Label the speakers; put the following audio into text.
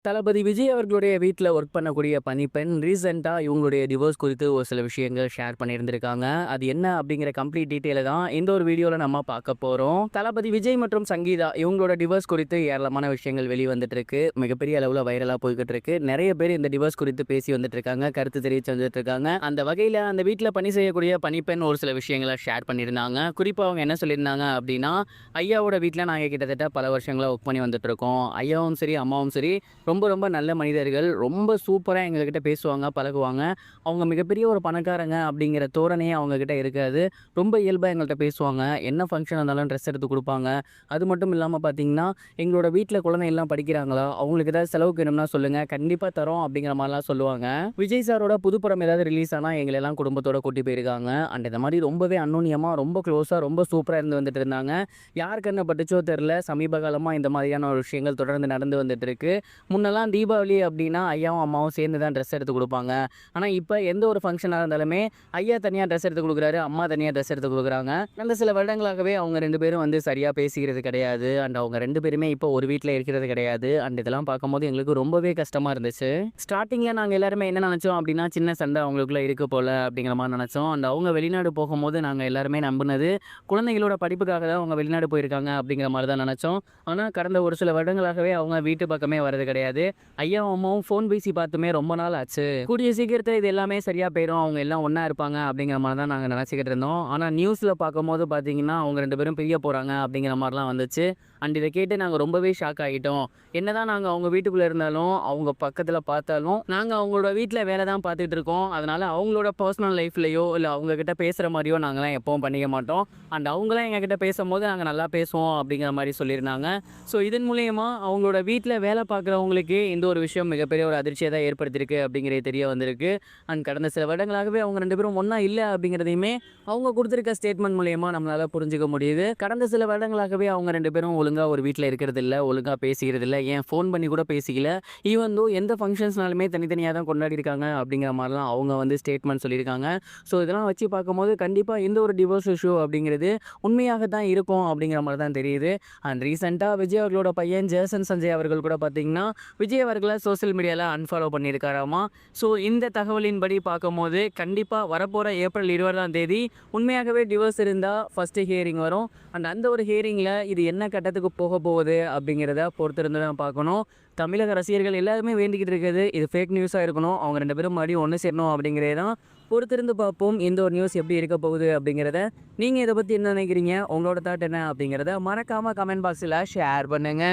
Speaker 1: தளபதி விஜய் அவர்களுடைய வீட்ல ஒர்க் பண்ணக்கூடிய பணிப்பெண் ரீசென்ட்டா இவங்களுடைய டிவோர்ஸ் குறித்து ஒரு சில விஷயங்கள் ஷேர் பண்ணியிருந்திருக்காங்க. அது என்ன அப்படிங்கிற கம்ப்ளீட் டீட்டெயில தான் இந்த ஒரு வீடியோல நம்ம பார்க்க போறோம். தளபதி விஜய் மற்றும் சங்கீதா இவங்களோட டிவோர்ஸ் குறித்து ஏராளமான விஷயங்கள் வெளிவந்துட்டு இருக்கு. மிகப்பெரிய அளவுல வைரலா போய்க்கிட்டு இருக்கு. நெறைய பேர் இந்த டிவோர்ஸ் குறித்து பேசி வந்துட்டு இருக்காங்க. கருத்து தெரிவிச்சு வந்துட்டு இருக்காங்க. அந்த வகையில அந்த வீட்ல பணி செய்யக்கூடிய பணிப்பெண் ஒரு சில விஷயங்கள ஷேர் பண்ணியிருந்தாங்க. குறிப்பா அவங்க என்ன சொல்லியிருந்தாங்க அப்படின்னா, ஐயாவோட வீட்ல நாங்க கிட்டத்தட்ட பல வருஷங்களா ஒர்க் பண்ணி வந்துட்டு இருக்கோம். ஐயாவும் சரி, அம்மாவும் சரி ரொம்ப ரொம்ப நல்ல மனிதர்கள். ரொம்ப சூப்பரா எங்ககிட்ட பேசுவாங்க, பழகுவாங்க. அவங்க மிகப்பெரிய ஒரு பணக்காரங்க அப்படிங்கிற தோரணையே அவங்ககிட்ட இருக்காது. ரொம்ப இயல்பா எங்கள்ட்ட பேசுவாங்க. என்ன ஃபங்ஷன் இருந்தாலும் ட்ரெஸ் எடுத்து குடுப்பாங்க. அது மட்டும் இல்லாம பார்த்தீங்கன்னா, எங்களோட வீட்ல குழந்தைகள்லாம் படிக்கிறாங்களா? அவங்களுக்கு ஏதாவது செலவுக்கு வேணும்னா சொல்லுங்க. கண்டிப்பா தரோம் அப்படிங்கிற மாரிலாம் சொல்லுவாங்க. விஜய் சாரோட புது படம் ஏதாவது ரிலீஸ் ஆனா எங்களெல்லாம் குடும்பத்தோட கூட்டி போயிருக்காங்க. அண்ட் இந்த மாரி ரொம்பவே அன்யோன்யமா, ரொம்ப க்ளோஸா, ரொம்ப சூப்பரா இருந்து வந்துட்டு இருந்தாங்க. யார் கண்ல பட்டுச்சோ தெர்ல. சமீப காலமா இந்த மாதிரியான ஒரு விஷயங்கள் தொடர்ந்து நடந்து வந்துட்டு இருக்கு. முன்னெல்லாம் தீபாவளி அப்படின்னா ஐயாவும் அம்மாவும் சேர்ந்து தான் ட்ரெஸ் எடுத்து குடுப்பாங்க. ஆனா, இப்ப எந்த ஒரு ஃபங்ஷனா இருந்தாலுமே ஐயா தனியா ட்ரெஸ் எடுத்து குடுக்குறாரு, அம்மா தனியா ட்ரெஸ் எடுத்து குடுக்குறாங்க. கடந்த சில வருடங்களாகவே அவங்க 2 பேரும் வந்து சரியா பேசிக்கிறது கிடையாது. அண்ட் அவங்க 2 பேருமே இப்போ ஒரு வீட்ல இருக்கிறது கிடையாது. அண்ட் இதெல்லாம் பார்க்கும்போது எங்களுக்கு ரொம்பவே கஷ்டமா இருந்துச்சு. ஸ்டார்ட்டிங்ல நாங்க எல்லாருமே என்ன நெனச்சோம் அப்படின்னா, சின்ன சண்டை அவங்களுக்குள்ள இருக்கு போல அப்படிங்கிற மாரி நெனச்சோம். அண்ட் அவங்க வெளிநாடு போகும்போது நாங்க எல்லாருமே நம்புனது, குழந்தைகளோட படிப்புக்காக தான் அவங்க வெளிநாடு போயிருக்காங்க அப்படிங்கிற மாரி தான் நெனச்சோம். ஆனா, கடந்த ஒரு சில வருடங்களாகவே அவங்க வீட்டு பக்கமே வரது கிடையாது. ஐயாவும் அம்மாவும் ஃபோன் பேசி பார்த்துமே ரொம்ப நாள் ஆச்சு. கூடிய சீக்கிரத்தில இது எல்லாமே சரியா போயிரும். அவங்க எல்லாம் ஒண்ணா இருப்பாங்க அப்படிங்கிற மாரி தான் நாங்க நெனச்சுக்கிட்டு இருந்தோம். ஆனா நியூஸ்ல பார்க்கும்போது பார்த்தீங்கன்னா, அவங்க 2 பேரும் பிரிய போறாங்க அப்படிங்கிற மாரிலாம் வந்துச்சு. அண்ட் இத கேட்டு நாங்க ரொம்பவே ஷாக் ஆகிட்டோம். என்னதான் நாங்க அவங்க வீட்டுக்குள்ள இருந்தாலும், அவங்க பக்கத்தில பார்த்தாலும், நாங்க அவங்களோட வீட்ல வேல தான் பார்த்துட்டு இருக்கோம். அதனால அவங்களோட பர்சனல் லைஃப்லயோ, இல்ல அவங்க கிட்ட பேசுற மாரியோ நாங்கலாம் எப்பவும் பண்ணிக்க மாட்டோம். அண்ட் அவங்கலாம் எங்ககிட்ட பேசும்போது நாங்க நல்லா பேசுவோம் அப்படிங்கிற மாரி சொல்லியிருந்தாங்க. ஸோ இதன் மூலியமா அவங்களோட வீட்ல வேலை பார்க்குறவங்களுக்கே இந்த ஒரு விஷயம் மிகப்பெரிய ஒரு அதிர்ச்சிய தான் ஏற்படுத்தியிருக்கு அப்படிங்கிறது தெரிய வந்திருக்கு. அண்ட் கடந்த சில வருடங்களாகவே அவங்க 2 பேரும் ஒண்ணா இல்ல அப்படிங்கிறதையுமே அவங்க குடுத்திருக்க ஸ்டேட்மெண்ட் மூலியமா நம்மளால புரிஞ்சுக்க முடியுது. கடந்த சில வருடங்களாகவே அவங்க 2 பேரும் ஒழுங்கா ஒரு வீட்ல இருக்கிறதில்ல, ஒழுங்கா பேசிக்கிறதில்ல, ஏன் ஃபோன் பண்ணி கூட பேசிக்கல. ஈவன் தோ எந்த ஃபங்ஷன்ஸ்னாலுமே தனித்தனியா தான் கொண்டாடியிருக்காங்க அப்படிங்கிற மாரிலாம் அவங்க வந்து ஸ்டேட்மெண்ட் சொல்லியிருக்காங்க. ஸோ இதெல்லாம் வச்சு பார்க்கும்போது கண்டிப்பா இந்த ஒரு டிவோர்ஸ் இஷ்யூ அப்படிங்கிறது உண்மையாக தான் இருக்கும் அப்படிங்கிற மாரி தான் தெரியுது. அண்ட் ரீசென்ட்டா விஜய் அவர்களோட பையன் ஜேசன் சஞ்சய் அவர்கள் கூட பார்த்தீங்கன்னா, விஜய் அவர்கள சோசியல் மீடியால அன்ஃபாலோ பண்ணியிருக்காராமா. ஸோ இந்த தகவலின்படி பார்க்கும்போது கண்டிப்பா வரப்போற ஏப்ரல் 20ஆம் தேதி உண்மையாகவே டிவோர்ஸ் இருந்தா ஃபர்ஸ்ட் ஹியரிங் வரும். அண்ட் அந்த ஒரு ஹியரிங்ல இது என்ன கட்டத்துக்கு போக போகுது அப்படிங்கிறத பொறுத்திருந்து தான் பார்க்கணும். தமிழக ரசிகர்கள் எல்லாருமே வேண்டிக்கிட்டு இருக்கிறது இது ஃபேக் நியூஸா இருக்கணும். அவங்க 2 பேரும் மறுபடியும் ஒண்ணு சேரணும் அப்படிங்கிறதே தான். பொறுத்திருந்து பார்ப்போம். இந்த ஒரு நியூஸ் எப்படி இருக்க போகுது அப்படிங்கிறத. நீங்க இத பத்தி என்ன நினைக்கிறீங்க? உங்களோட தாட் என்ன அப்படிங்கிறத மறக்காம கமெண்ட் பாக்ஸ்ல ஷேர் பண்ணுங்க.